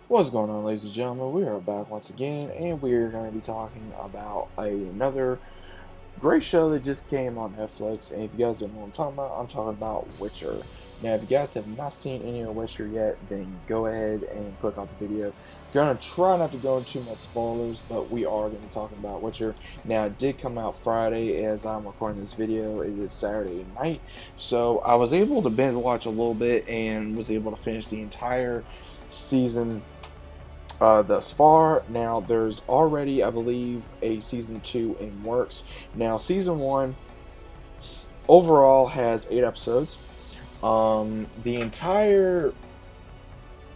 What's going on, ladies and gentlemen? We are back once again, and we are going to be talking about another great show that just came on Netflix. And if you guys don't know what I'm talking about Witcher. Now, if you guys have not seen any of Witcher yet, then go ahead and click off the video. Gonna try not to go into too much spoilers, but we are going to be talking about Witcher. Now, it did come out Friday as I'm recording this video. It is Saturday night, so I was able to binge watch a little bit and was able to finish the entire season thus far. Now, there's already, I believe, a season 2 in works. Now, season 1 overall has 8 episodes. The entire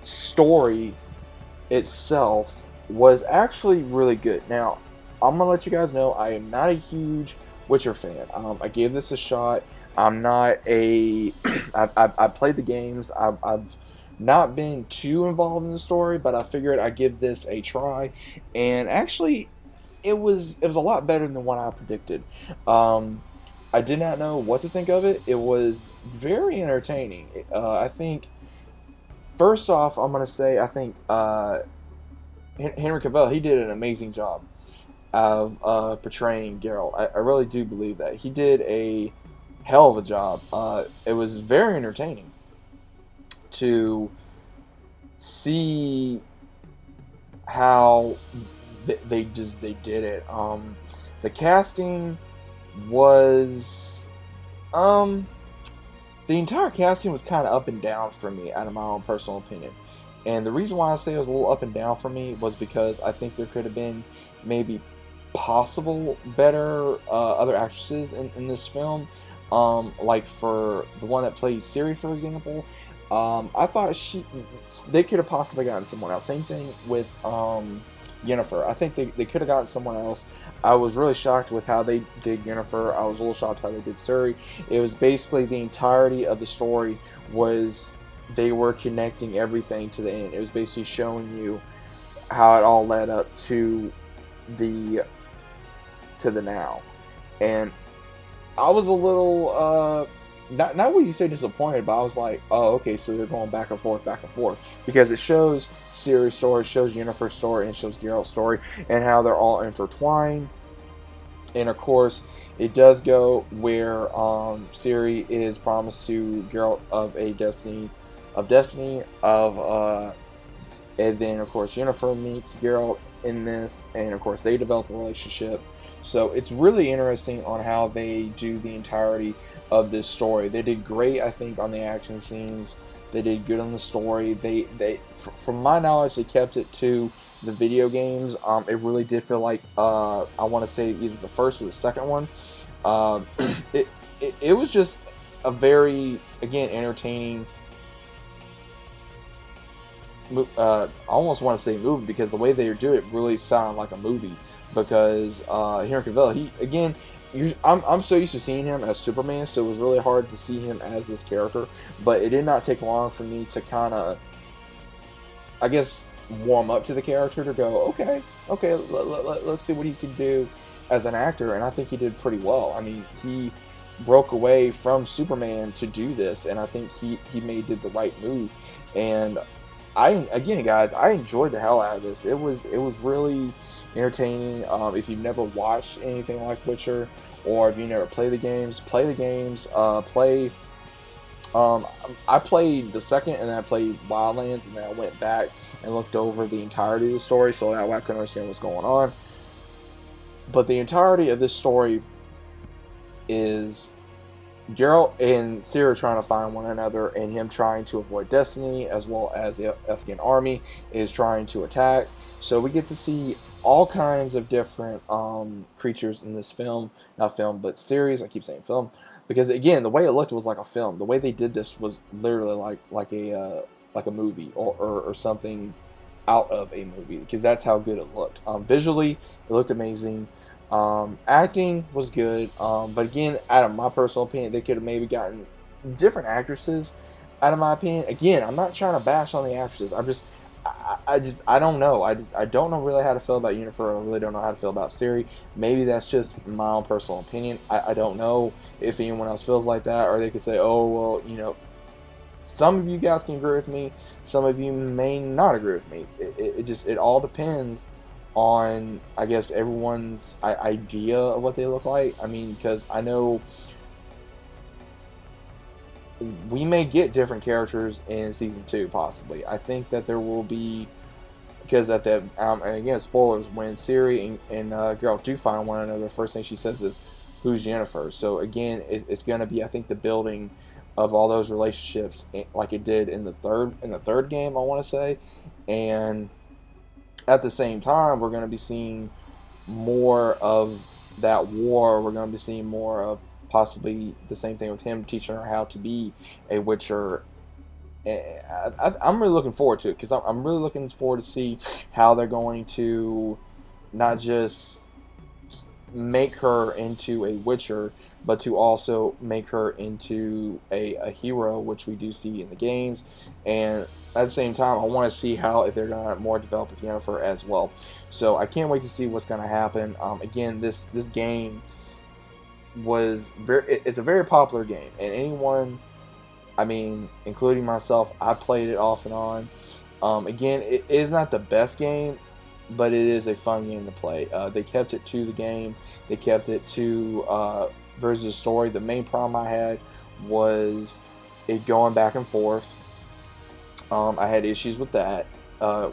story itself was actually really good. Now, I'm gonna let you guys know I am not a huge Witcher fan. I gave this a shot. I'm not a I played the games. I've not been too involved in the story, but I figured I'd give this a try, and actually it was a lot better than what I predicted. I did not know what to think of it. It was very entertaining. I think first off, I'm gonna say I think Henry Cavill, he did an amazing job of portraying Geralt. I really do believe that he did a hell of a job. It was very entertaining to see how they did it. The casting was the entire casting was kind of up and down for me, out of my own personal opinion. And the reason why I say it was a little up and down for me was because I think there could have been maybe possible better other actresses in this film. Like for the one that plays Ciri, for example, I thought they could have possibly gotten someone else. Same thing with Yennefer. I think they could have gotten someone else. I was really shocked with how they did Yennefer. I was a little shocked how they did Ciri. It was basically the entirety of the story was they were connecting everything to the end. It was basically showing you how it all led up to the now. And I was a little not what you say disappointed, but I was like, oh, okay, so they're going back and forth, because it shows Ciri's story, shows Yennefer's story, and shows Geralt's story, and how they're all intertwined. And of course, it does go where Ciri is promised to Geralt of destiny, and then of course Yennefer meets Geralt in this, and of course they develop a relationship. So it's really interesting on how they do the entirety of this story. They did great, I think, on the action scenes. They did good on the story. From my knowledge, they kept it to the video games. It really did feel like I want to say either the first or the second one. It was just a very, again, entertaining. I almost want to say movie, because the way they do it really sounded like a movie. Because Henry Cavill, I'm so used to seeing him as Superman, so it was really hard to see him as this character. But it did not take long for me to kind of, I guess, warm up to the character, to go, okay, let's see what he can do as an actor. And I think he did pretty well. I mean, he broke away from Superman to do this, and I think he did the right move. And guys, I enjoyed the hell out of this. It was really entertaining. If you've never watched anything like Witcher, or if you never play the games, play the games. I played the second, and then I played Wildlands, and then I went back and looked over the entirety of the story, so that way I could understand what's going on. But the entirety of this story is Geralt and Ciri trying to find one another, and him trying to avoid destiny, as well as the Afghan army is trying to attack. So we get to see all kinds of different creatures in this film. Not film, but series. I keep saying film, because again, the way it looked was like a film. The way they did this was literally like a movie, or something out of a movie, because that's how good it looked. Visually, it looked amazing. Acting was good, but again, out of my personal opinion, they could have maybe gotten different actresses. Out of my opinion, again, I'm not trying to bash on the actresses. I don't know. I don't know really how to feel about Yennefer. I really don't know how to feel about Ciri. Maybe that's just my own personal opinion. I don't know if anyone else feels like that, or they could say, oh well, Some of you guys can agree with me. Some of you may not agree with me. It all depends on, I guess, everyone's idea of what they look like. I mean, because I know we may get different characters in season 2, possibly. I think that there will be, because at the and again, spoilers, when Siri and Geralt do find one another, the first thing she says is, "Who's Jennifer?" So again, it's going to be, I think, the building of all those relationships, like it did in the third game, I want to say, and at the same time, we're going to be seeing more of that war. We're going to be seeing more of possibly the same thing with him teaching her how to be a Witcher. I'm really looking forward to it, because I'm really looking forward to see how they're going to not just make her into a Witcher, but to also make her into a hero, which we do see in the games. And at the same time, I want to see how, if they're going to more develop with Yennefer as well. So I can't wait to see what's going to happen. Again, this game it's a very popular game, and anyone, I mean, including myself, I played it off and on. Again, it is not the best game, but it is a fun game to play. They kept it to the game. They kept it to versus story. The main problem I had was it going back and forth. I had issues with that,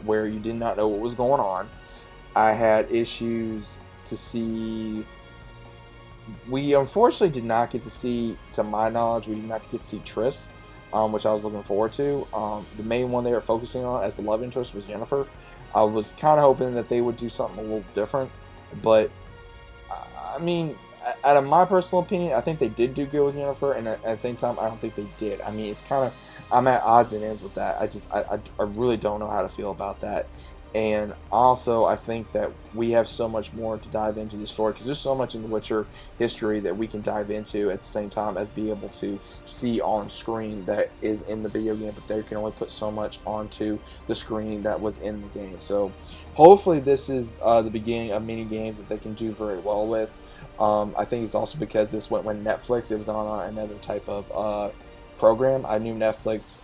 where you did not know what was going on. I had issues to see. We unfortunately did not get to see, to my knowledge, we did not get to see Triss, which I was looking forward to. The main one they were focusing on as the love interest was Yennefer. I was kind of hoping that they would do something a little different, but I mean, out of my personal opinion, I think they did do good with Yennefer, and at the same time, I don't think they did. I mean, it's kind of, I'm at odds and ends with that. I really don't know how to feel about that. And also, I think that we have so much more to dive into the story, because there's so much in the Witcher history that we can dive into at the same time as be able to see on screen that is in the video game, but they can only put so much onto the screen that was in the game. So hopefully this is the beginning of many games that they can do very well with. I think it's also because this went when Netflix, it was on another type of program. I knew Netflix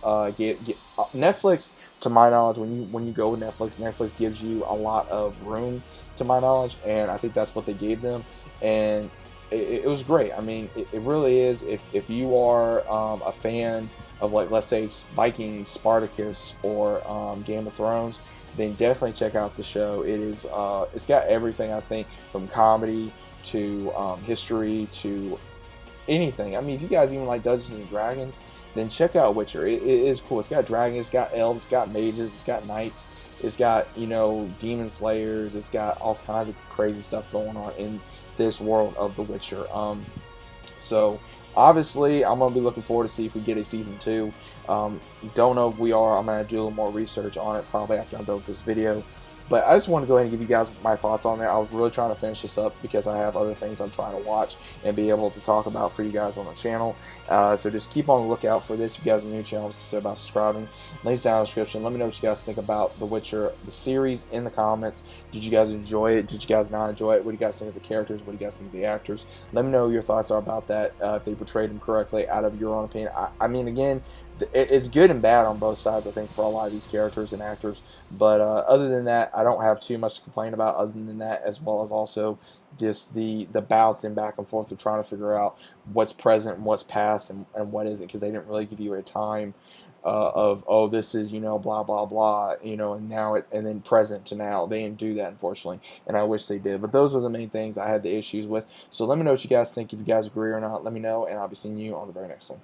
Netflix, to my knowledge, when you go with Netflix gives you a lot of room, to my knowledge, and I think that's what they gave them, and it was great. I mean, it really is. If you are a fan of, like, let's say Vikings, Spartacus, or Game of Thrones, then definitely check out the show. It is it's got everything, I think, from comedy to history to anything. I mean, if you guys even like Dungeons and Dragons, then check out Witcher. It is cool. It's got dragons, it's got elves, it's got mages, it's got knights, it's got, demon slayers, it's got all kinds of crazy stuff going on in this world of The Witcher. So obviously, I'm gonna be looking forward to see if we get a season 2. Don't know if we are. I'm gonna do a little more research on it probably after I'm done with this video. But I just want to go ahead and give you guys my thoughts on that. I was really trying to finish this up because I have other things I'm trying to watch and be able to talk about for you guys on the channel. So just keep on the lookout for this. If you guys are new to the channel, consider about subscribing. Links down in the description. Let me know what you guys think about The Witcher, the series, in the comments. Did you guys enjoy it? Did you guys not enjoy it? What do you guys think of the characters? What do you guys think of the actors? Let me know what your thoughts are about that. If they portrayed them correctly out of your own opinion. I mean, again, it's good and bad on both sides, I think, for a lot of these characters and actors. But other than that, I don't have too much to complain about other than that, as well as also just the bouncing back and forth of trying to figure out what's present and what's past and what isn't, because they didn't really give you a time of, oh, this is, blah, blah, blah, and now and then present to now. They didn't do that, unfortunately, and I wish they did. But those are the main things I had the issues with. So let me know what you guys think. If you guys agree or not, let me know, and I'll be seeing you on the very next one.